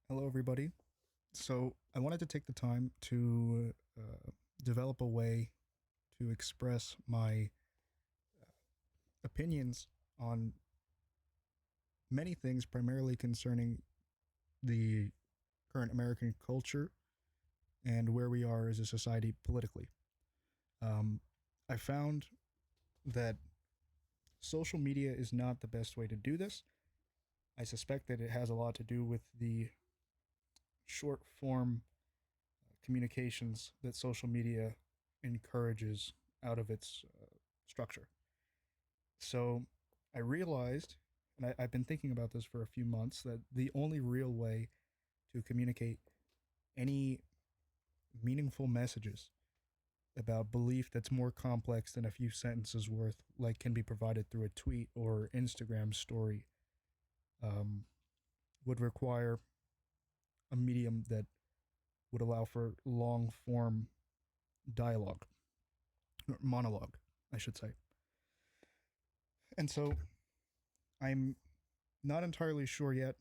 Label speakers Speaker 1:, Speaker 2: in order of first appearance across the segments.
Speaker 1: Hello, everybody. So, I wanted to take the time to develop a way to express my opinions on many things, primarily concerning the current American culture and where we are as a society politically. Um, I found that social media is not the best way to do this. I suspect that it has a lot to do with the short form communications that social media encourages out of its structure. So I realized, and I've been thinking about this for a few months, that the only real way to communicate any meaningful messages about belief that's more complex than a few sentences worth, like can be provided through a tweet or Instagram story, um, would require a medium that would allow for long form dialogue, or monologue, I should say. And so I'm not entirely sure yet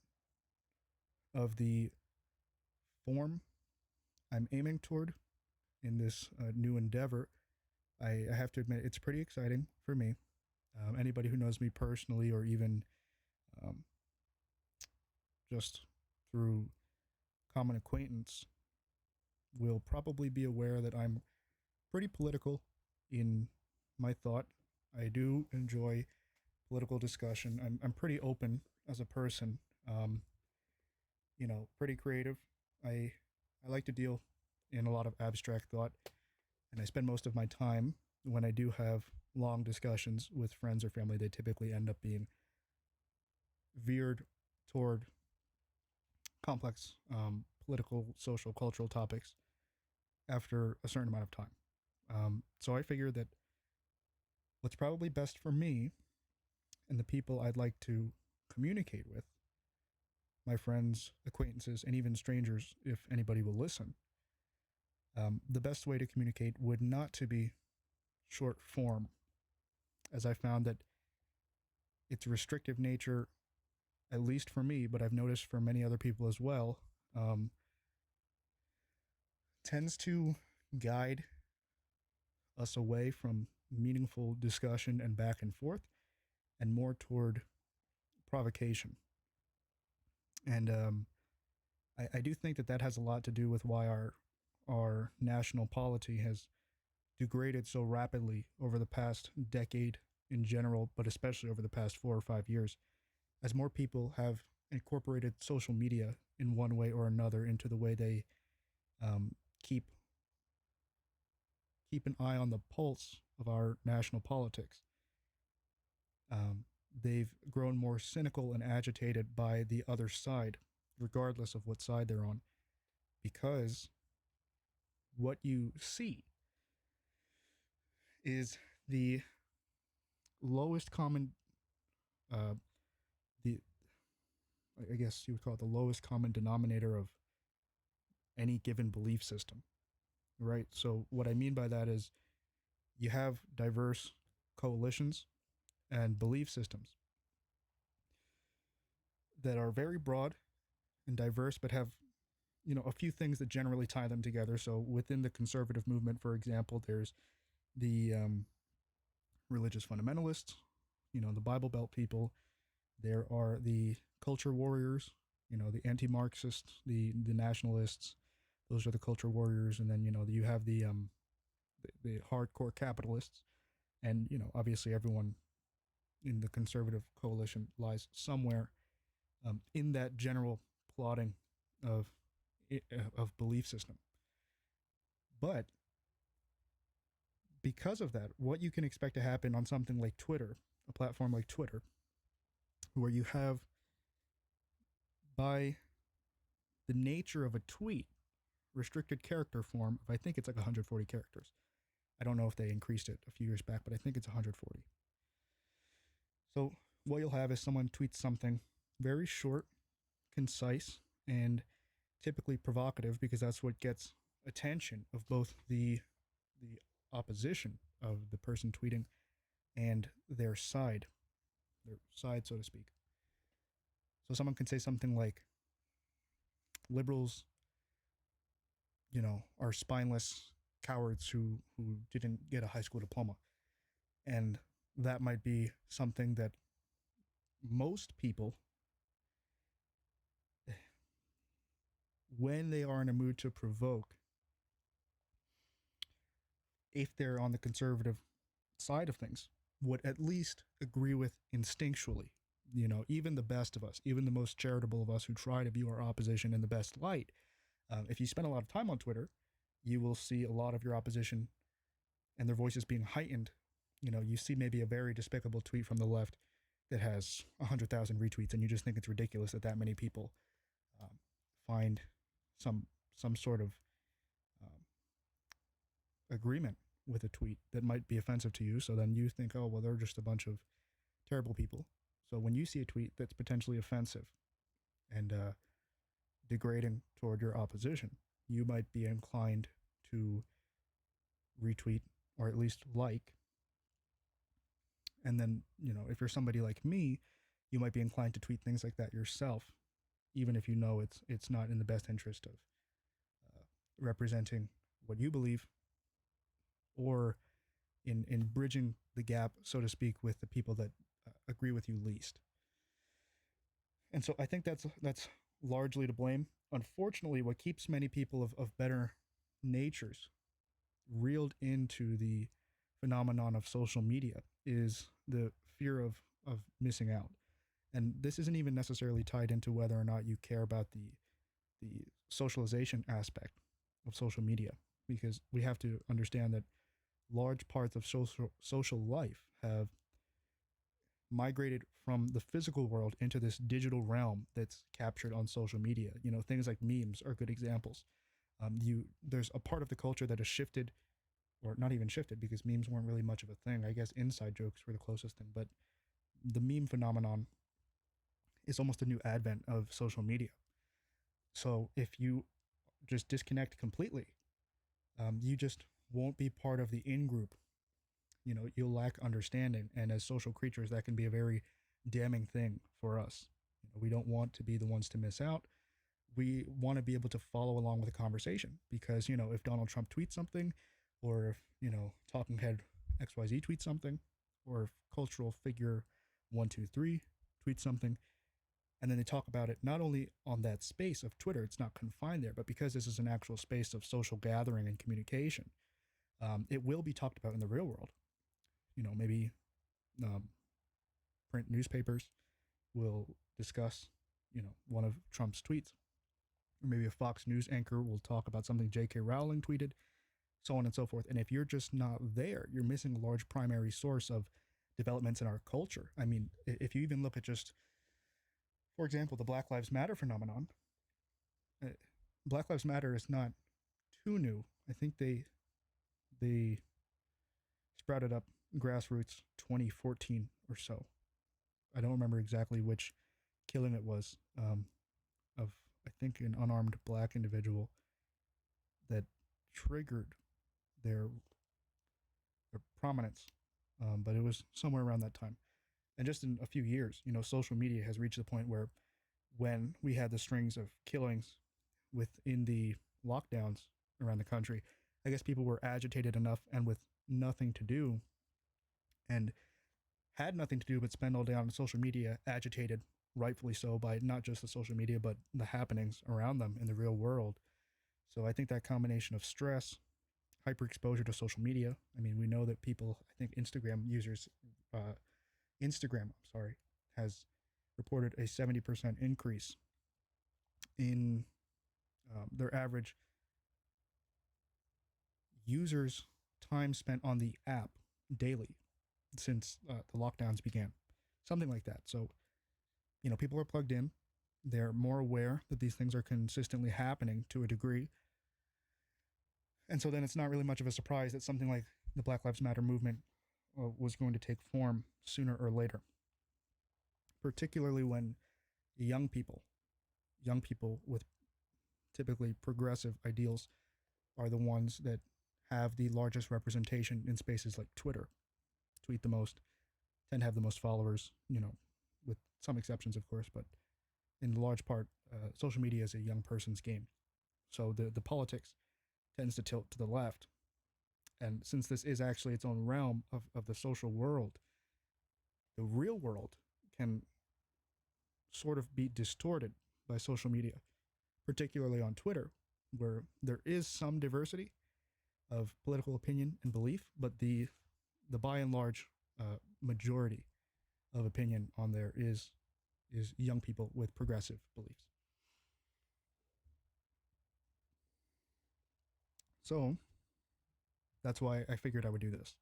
Speaker 1: of the form I'm aiming toward in this new endeavor. I have to admit, it's pretty exciting for me. Anybody who knows me personally, or even um, just through common acquaintance, will probably be aware that I'm pretty political in my thought. I do enjoy political discussion. I'm pretty open as a person. Pretty creative. I like to deal in a lot of abstract thought, and I spend most of my time when I do have long discussions with friends or family. They typically end up being veered toward complex political, social, cultural topics after a certain amount of time. So I figured that what's probably best for me and the people I'd like to communicate with, my friends, acquaintances, and even strangers, if anybody will listen, the best way to communicate would not to be short form, as I found that its restrictive nature, at least for me, but I've noticed for many other people as well, um, tends to guide us away from meaningful discussion and back and forth, and more toward provocation. And I do think that that has a lot to do with why our national polity has degraded so rapidly over the past decade in general, but especially over the past 4 or 5 years, as more people have incorporated social media in one way or another into the way they um, keep keep an eye on the pulse of our national politics. Um, they've grown more cynical and agitated by the other side, regardless of what side they're on, because what you see is the lowest common, uh, the I guess you would call it the lowest common denominator of any given belief system, right? So what I mean by that is you have diverse coalitions and belief systems that are very broad and diverse, but have a few things that generally tie them together. So within the conservative movement, for example, there's the religious fundamentalists, the Bible Belt people. There are the culture warriors, the anti-Marxists, the nationalists. Those are the culture warriors, and then you have the hardcore capitalists, and obviously everyone in the conservative coalition lies somewhere in that general plotting of of belief system. But because of that, what you can expect to happen on something like Twitter, a platform like Twitter, where you have, by the nature of a tweet, restricted character form of, I think it's like 140 characters. I don't know if they increased it a few years back, but I think it's 140. So what you'll have is someone tweets something very short, concise, and typically provocative, because that's what gets attention of both the opposition of the person tweeting and their side, so to speak. So someone can say something like, liberals, are spineless cowards who didn't get a high school diploma. And that might be something that most people, when they are in a mood to provoke, if they're on the conservative side of things, would at least agree with instinctually. Even the best of us, even the most charitable of us who try to view our opposition in the best light, if you spend a lot of time on Twitter, you will see a lot of your opposition and their voices being heightened. You see maybe a very despicable tweet from the left that has 100,000 retweets, and you just think it's ridiculous that many people find some sort of um, agreement with a tweet that might be offensive to you. So then you think, oh, well, they're just a bunch of terrible people. So when you see a tweet that's potentially offensive and degrading toward your opposition, you might be inclined to retweet or at least like. And then, if you're somebody like me, you might be inclined to tweet things like that yourself, even if you know it's not in the best interest of representing what you believe, or in bridging the gap, so to speak, with the people that agree with you least. And so I think that's largely to blame. Unfortunately, what keeps many people of better natures reeled into the phenomenon of social media is the fear of missing out. And this isn't even necessarily tied into whether or not you care about the socialization aspect of social media, because we have to understand that large parts of social life have migrated from the physical world into this digital realm that's captured on social media. Things like memes are good examples. There's a part of the culture that has shifted, or not even shifted, because memes weren't really much of a thing. I guess inside jokes were the closest thing, but the meme phenomenon is almost a new advent of social media. So if you just disconnect completely, you just won't be part of the in group. You'll lack understanding, and as social creatures, that can be a very damning thing for us. We don't want to be the ones to miss out. We want to be able to follow along with the conversation, because if Donald Trump tweets something, or if talking head XYZ tweets something, or if cultural figure 123 tweets something, and then they talk about it not only on that space of Twitter, it's not confined there, but because this is an actual space of social gathering and communication, it will be talked about in the real world. Maybe print newspapers will discuss, one of Trump's tweets, or maybe a Fox News anchor will talk about something J.K. Rowling tweeted, so on and so forth. And if you're just not there, you're missing a large primary source of developments in our culture. I mean, if you even look at just, for example, the Black Lives Matter phenomenon, Black Lives Matter is not too new. I think they sprouted up grassroots 2014 or so. I don't remember exactly which killing it was, of, I think, an unarmed black individual that triggered their prominence, but it was somewhere around that time. And just in a few years, social media has reached the point where, when we had the strings of killings within the lockdowns around the country, I guess people were agitated enough and with nothing to do, and had nothing to do but spend all day on social media, agitated, rightfully so, by not just the social media, but the happenings around them in the real world. So I think that combination of stress, hyperexposure to social media. I mean, we know that people, I think Instagram users, has reported a 70% increase in their average users' time spent on the app daily since the lockdowns began, something like that. So, people are plugged in. They're more aware that these things are consistently happening to a degree. And so then it's not really much of a surprise that something like the Black Lives Matter movement was going to take form sooner or later, particularly when young people with typically progressive ideals, are the ones that have the largest representation in spaces like Twitter, tweet the most, tend to have the most followers, with some exceptions, of course, but in large part, social media is a young person's game. So the politics tends to tilt to the left. And since this is actually its own realm of the social world, the real world can sort of be distorted by social media, particularly on Twitter, where there is some diversity of political opinion and belief, but the by and large majority of opinion on there is young people with progressive beliefs. So that's why I figured I would do this.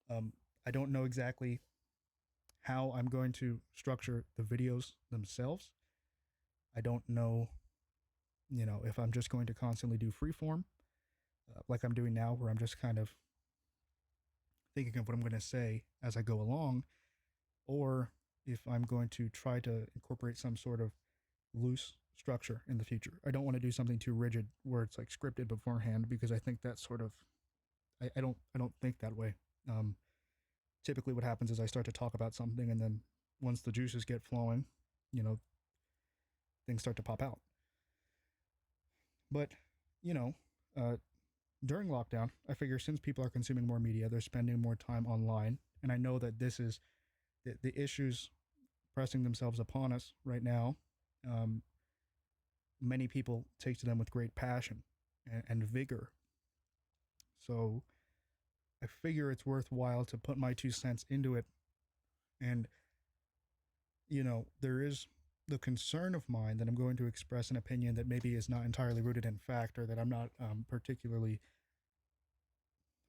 Speaker 1: I don't know exactly how I'm going to structure the videos themselves. I don't know, if I'm just going to constantly do freeform, like I'm doing now, where I'm just kind of thinking of what I'm going to say as I go along, or if I'm going to try to incorporate some sort of loose structure in the future. I don't want to do something too rigid where it's like scripted beforehand, because I think that's sort of I don't think that way. Um, Typically, what happens is I start to talk about something, and then once the juices get flowing, you know, things start to pop out. But you know, uh, during lockdown, I figure since people are consuming more media, they're spending more time online, and I know that this is the issues pressing themselves upon us right now. Um, Many people take to them with great passion and vigor. So I figure it's worthwhile to put my 2 cents into it. And, there is the concern of mine that I'm going to express an opinion that maybe is not entirely rooted in fact, or that I'm not particularly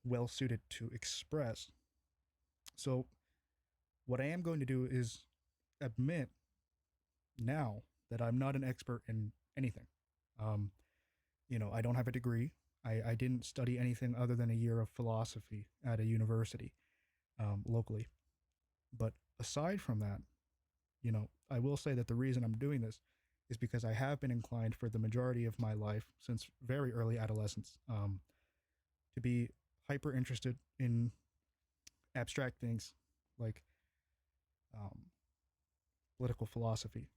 Speaker 1: well suited to express. So, what I am going to do is admit now that I'm not an expert in anything. Um, I don't have a degree. I didn't study anything other than a year of philosophy at a university locally. But aside from that, I will say that the reason I'm doing this is because I have been inclined for the majority of my life, since very early adolescence, to be hyper interested in abstract things like um, political philosophy.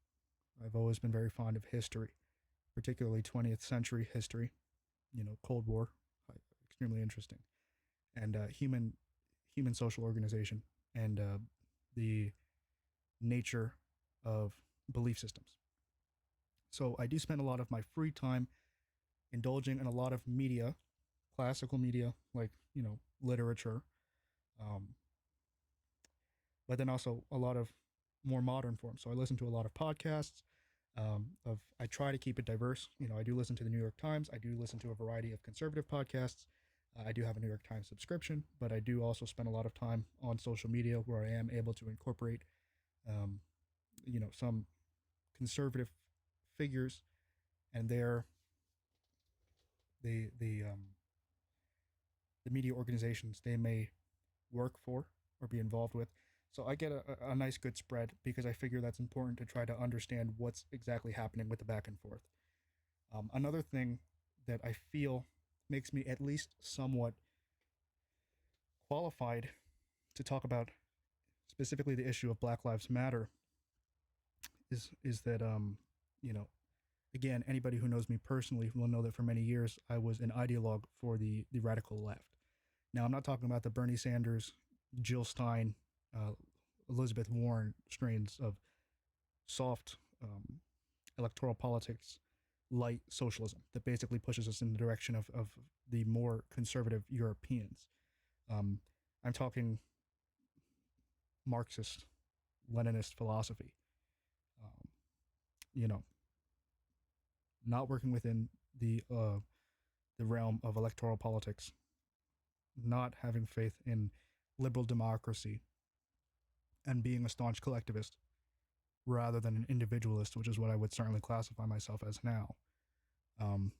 Speaker 1: I've always been very fond of history, particularly 20th century history, Cold War, extremely interesting, and human social organization, and the nature of belief systems. So I do spend a lot of my free time indulging in a lot of media, classical media like literature, um, but then also a lot of more modern forms. So I listen to a lot of podcasts. I try to keep it diverse. I do listen to the New York Times. I do listen to a variety of conservative podcasts. I do have a New York Times subscription, but I do also spend a lot of time on social media where I am able to incorporate, um, some conservative figures and the media organizations they may work for or be involved with. So I get a nice good spread, because I figure that's important to try to understand what's exactly happening with the back and forth. Another thing that I feel makes me at least somewhat qualified to talk about specifically the issue of Black Lives Matter is that you know again, anybody who knows me personally will know that for many years I was an ideologue for the radical left. Now I'm not talking about the Bernie Sanders, Jill Stein, uh, Elizabeth Warren strains of soft electoral politics, light socialism that basically pushes us in the direction of the more conservative Europeans. Um, I'm talking Marxist, Leninist philosophy. Um, you know, not working within the realm of electoral politics, not having faith in liberal democracy, and being a staunch collectivist rather than an individualist, which is what I would certainly classify myself as now. Um,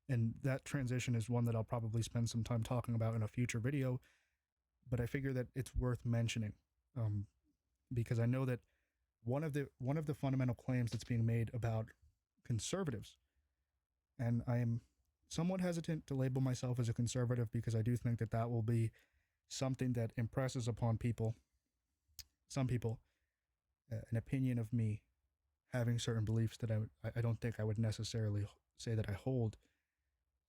Speaker 1: and that transition is one that I'll probably spend some time talking about in a future video, but I figure that it's worth mentioning, um, because I know that one of the fundamental claims that's being made about conservatives, and I am somewhat hesitant to label myself as a conservative, because I do think that that will be something that impresses upon people, some people, an opinion of me having certain beliefs that I don't think I would necessarily say that I hold.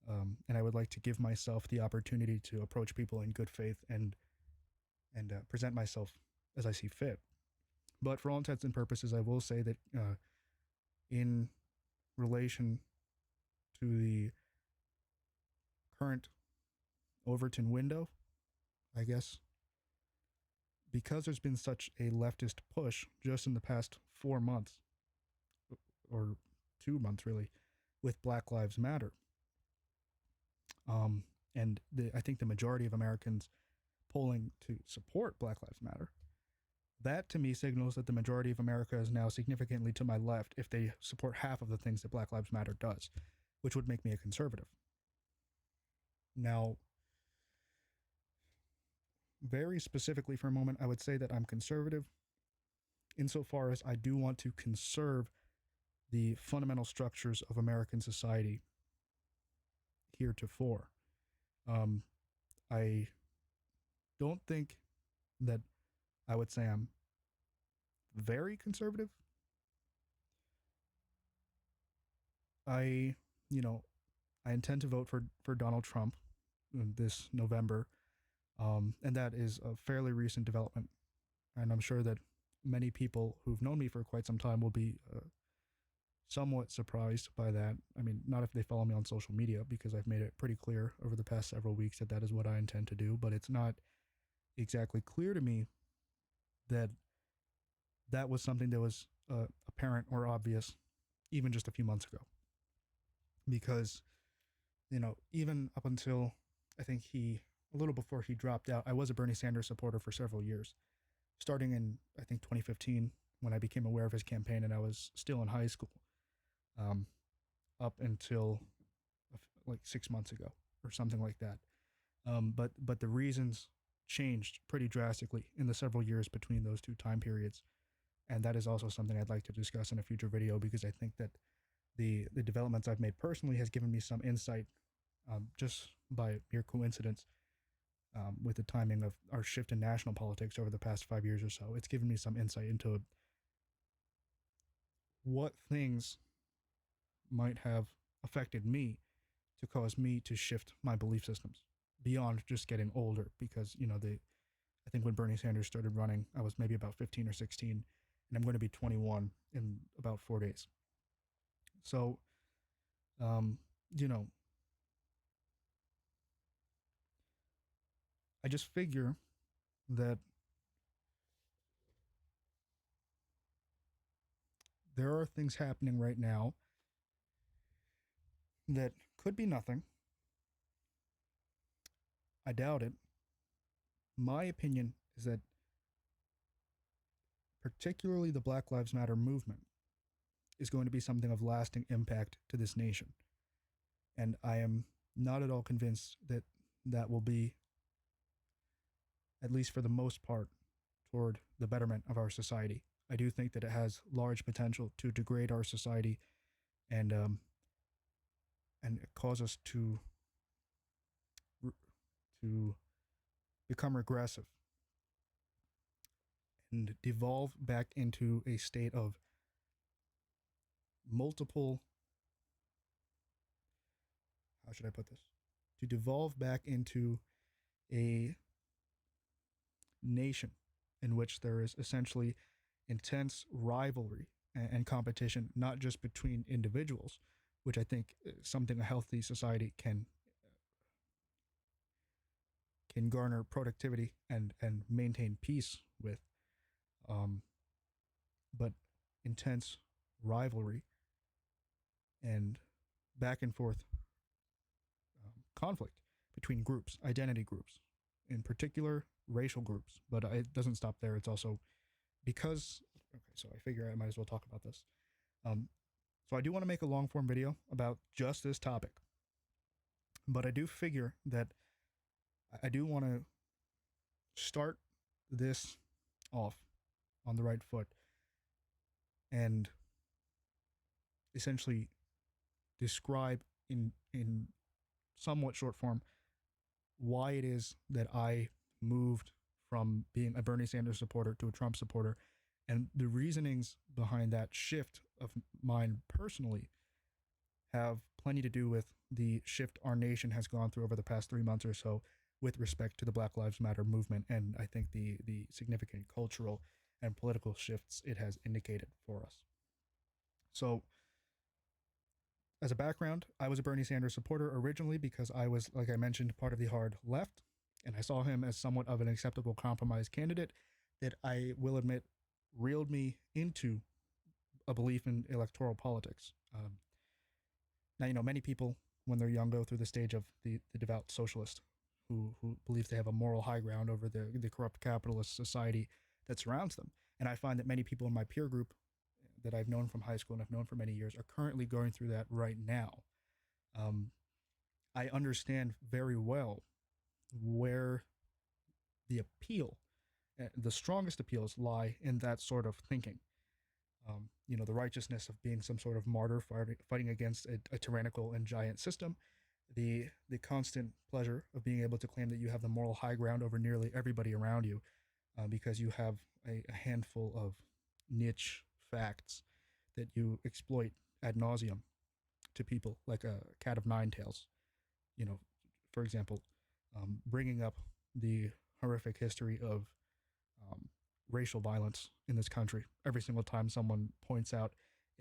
Speaker 1: And I would like to give myself the opportunity to approach people in good faith and present myself as I see fit. But for all intents and purposes, I will say that in relation to the current Overton window, I guess, because there's been such a leftist push just in the past 4 months, or 2 months really, with Black Lives Matter. And I think the majority of Americans polling to support Black Lives Matter, that to me signals that the majority of America is now significantly to my left if they support half of the things that Black Lives Matter does, which would make me a conservative. Now, very specifically for a moment, I would say that I'm conservative insofar as I do want to conserve the fundamental structures of American society heretofore. Um, I don't think that I would say I'm very conservative. I, you know, I intend to vote for Donald Trump this November, and that is a fairly recent development. And I'm sure that many people who've known me for quite some time will be somewhat surprised by that. I mean, not if they follow me on social media, because I've made it pretty clear over the past several weeks that that is what I intend to do. But it's not exactly clear to me that that was something that was apparent or obvious even just a few months ago. Because, even up until I think a little before he dropped out, I was a Bernie Sanders supporter for several years, starting in, I think, 2015, when I became aware of his campaign and I was still in high school, um, up until like 6 months ago or something like that. But the reasons changed pretty drastically in the several years between those two time periods. And that is also something I'd like to discuss in a future video, because I think that the developments I've made personally has given me some insight, just by mere coincidence, with the timing of our shift in national politics over the past 5 years or so. It's given me some insight into what things might have affected me to cause me to shift my belief systems beyond just getting older. Because, I think when Bernie Sanders started running, I was maybe about 15 or 16, and I'm going to be 21 in about 4 days. So, um, you know, I just figure that there are things happening right now that could be nothing. I doubt it. My opinion is that, particularly the Black Lives Matter movement, is going to be something of lasting impact to this nation. And I am not at all convinced that that will be, at least for the most part, toward the betterment of our society. I do think that it has large potential to degrade our society and cause us to become regressive and devolve back into a state of multiple, how should I put this? To devolve back into a nation in which there is essentially intense rivalry and competition, not just between individuals, which I think is something a healthy society can garner productivity and maintain peace with, um, but intense rivalry and back and forth conflict between groups, identity groups, in particular racial groups. But it doesn't stop there. It's also because, okay, so I figure I might as well talk about this. Um, so I do want to make a long form video about just this topic, but I do figure that I do want to start this off on the right foot and essentially describe in somewhat short form why it is that I moved from being a Bernie Sanders supporter to a Trump supporter, And the reasonings behind that shift of mine personally have plenty to do with the shift our nation has gone through over the past 3 months or so with respect to the Black Lives Matter movement, and I think the significant cultural and political shifts it has indicated for us. So, as a background, I was a Bernie Sanders supporter originally because I was, like I mentioned, part of the hard left, and I saw him as somewhat of an acceptable compromise candidate that I will admit reeled me into a belief in electoral politics. Now, many people, when they're young, go through the stage of the devout socialist who believes they have a moral high ground over the corrupt capitalist society that surrounds them. And I find that many people in my peer group that I've known from high school and I've known for many years are currently going through that right now. Um, I understand very well where the appeal, the strongest appeals lie in that sort of thinking. The righteousness of being some sort of martyr fighting against a tyrannical and giant system, the constant pleasure of being able to claim that you have the moral high ground over nearly everybody around you, because you have a handful of niche facts that you exploit ad nauseum to people like a cat of nine tails. For example, bringing up the horrific history of um, racial violence in this country every single time someone points out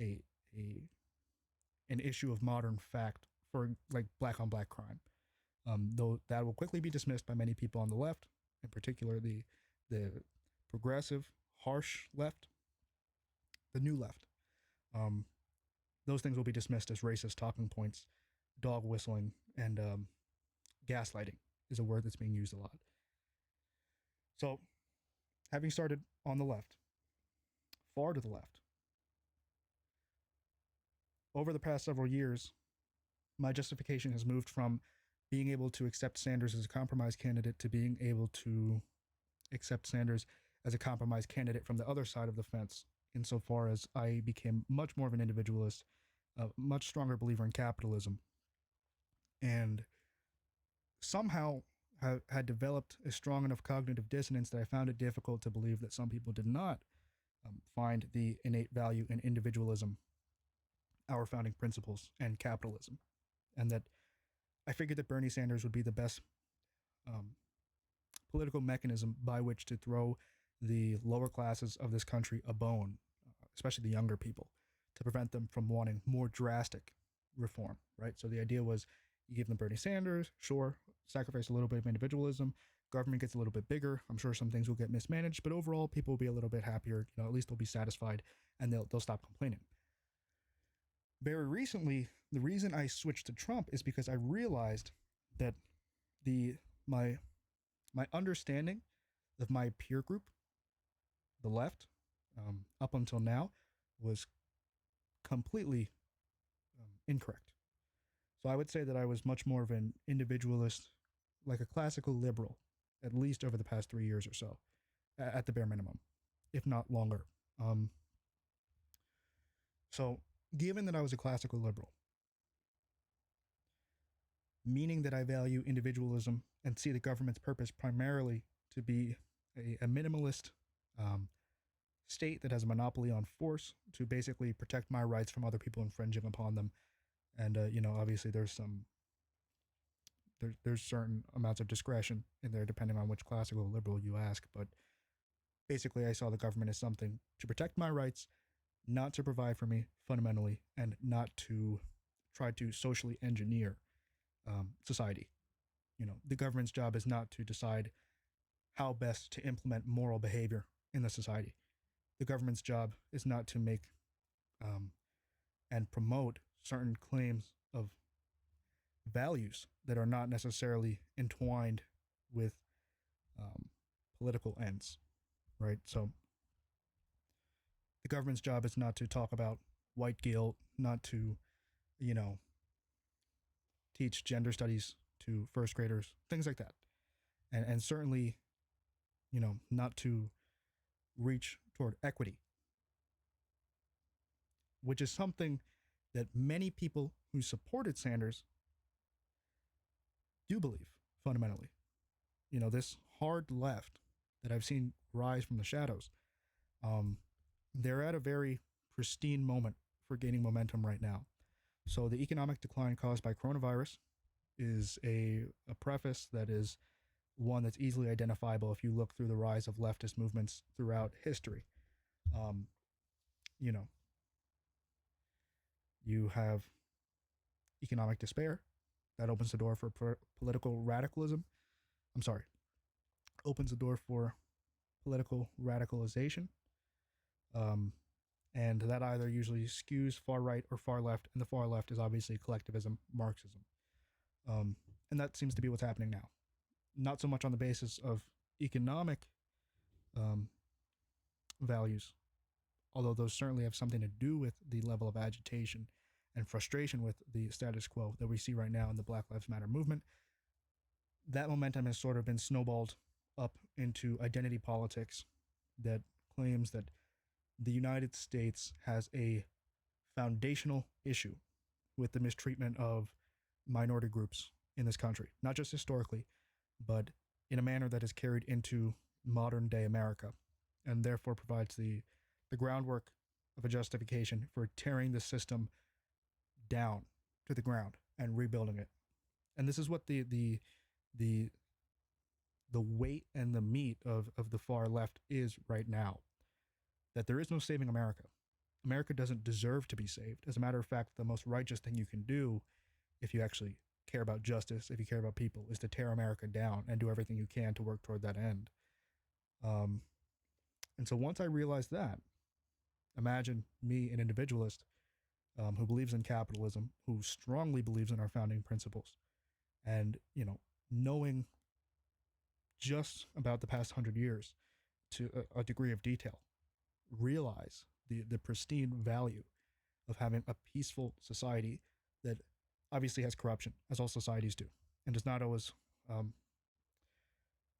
Speaker 1: a a an issue of modern fact for like black on black crime. Though that will quickly be dismissed by many people on the left, in particular the progressive, harsh left, the new left. Um, those things will be dismissed as racist talking points, dog whistling, and gaslighting is a word that's being used a lot. So, having started on the left, far to the left, over the past several years, my justification has moved from being able to accept Sanders as a compromise candidate to being able to accept Sanders as a compromise candidate from the other side of the fence, insofar as I became much more of an individualist, a much stronger believer in capitalism, and somehow had developed a strong enough cognitive dissonance that I found it difficult to believe that some people did not find the innate value in individualism, our founding principles, and capitalism. And that I figured that Bernie Sanders would be the best um, political mechanism by which to throw the lower classes of this country a bone, especially the younger people, to prevent them from wanting more drastic reform, right? So the idea was you give them Bernie Sanders, sure, sacrifice a little bit of individualism, government gets a little bit bigger. I'm sure some things will get mismanaged, but overall people will be a little bit happier. At least they'll be satisfied and they'll stop complaining. Very recently, the reason I switched to Trump is because I realized that my understanding of my peer group, the left, up until now, was completely incorrect. So I would say that I was much more of an individualist, like a classical liberal, at least over the past 3 years or so, at the bare minimum, if not longer. So, given that I was a classical liberal, meaning that I value individualism and see the government's purpose primarily to be a minimalist state that has a monopoly on force to basically protect my rights from other people infringing upon them. And obviously there's certain amounts of discretion in there depending on which classical liberal you ask. But basically, I saw the government as something to protect my rights, not to provide for me fundamentally, and not to try to socially engineer society. The government's job is not to decide how best to implement moral behavior in the society. The government's job is not to make and promote certain claims of values that are not necessarily entwined with political ends, right? So the government's job is not to talk about white guilt, not to, teach gender studies to first graders, things like that. And certainly, not to reach toward equity, which is something that many people who supported Sanders do believe fundamentally. This hard left that I've seen rise from the shadows, they're at a very pristine moment for gaining momentum right now. So the economic decline caused by coronavirus is a preface that is one that's easily identifiable if you look through the rise of leftist movements throughout history. Um, you know, you have economic despair that opens the door for political radicalism. I'm sorry, opens the door for political radicalization. Um, and that either usually skews far right or far left, and the far left is obviously collectivism, Marxism. And that seems to be what's happening now. Not so much on the basis of economic um, values, although those certainly have something to do with the level of agitation and frustration with the status quo that we see right now in the Black Lives Matter movement. That momentum has sort of been snowballed up into identity politics that claims that the United States has a foundational issue with the mistreatment of minority groups in this country, not just historically, but in a manner that is carried into modern day America, and therefore provides the groundwork of a justification for tearing the system down to the ground and rebuilding it. And this is what the weight and the meat of the far left is right now. That there is no saving America. America doesn't deserve to be saved. As a matter of fact, the most righteous thing you can do, if you actually care about justice, if you care about people, is to tear America down and do everything you can to work toward that end. And so once I realized that, imagine me, an individualist who believes in capitalism, who strongly believes in our founding principles, and knowing just about the past 100 years to a degree of detail, realize the pristine value of having a peaceful society that obviously has corruption, as all societies do, and does not always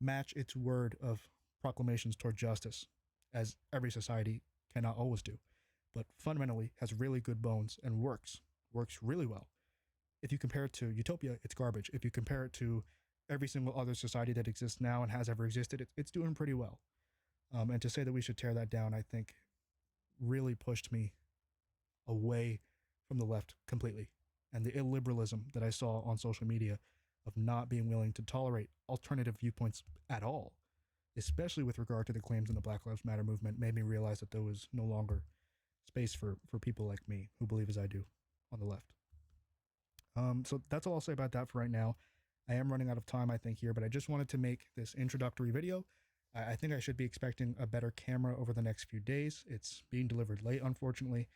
Speaker 1: match its word of proclamations toward justice, as every society cannot always do, but fundamentally has really good bones and works really well. If you compare it to utopia, it's garbage. If you compare it to every single other society that exists now and has ever existed, it's doing pretty well. And to say that we should tear that down, I think, really pushed me away from the left completely. And the illiberalism that I saw on social media of not being willing to tolerate alternative viewpoints at all, especially with regard to the claims in the Black Lives Matter movement, made me realize that there was no longer space for people like me who believe as I do on the left. So that's all I'll say about that for right now. I am running out of time, I think, here, but I just wanted to make this introductory video. I think I should be expecting a better camera over the next few days. It's being delivered late, unfortunately.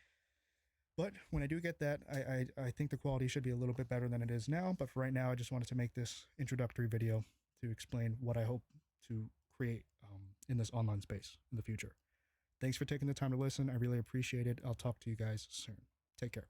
Speaker 1: But when I do get that, I think the quality should be a little bit better than it is now. But for right now, I just wanted to make this introductory video to explain what I hope to create in this online space in the future. Thanks for taking the time to listen. I really appreciate it. I'll talk to you guys soon. Take care.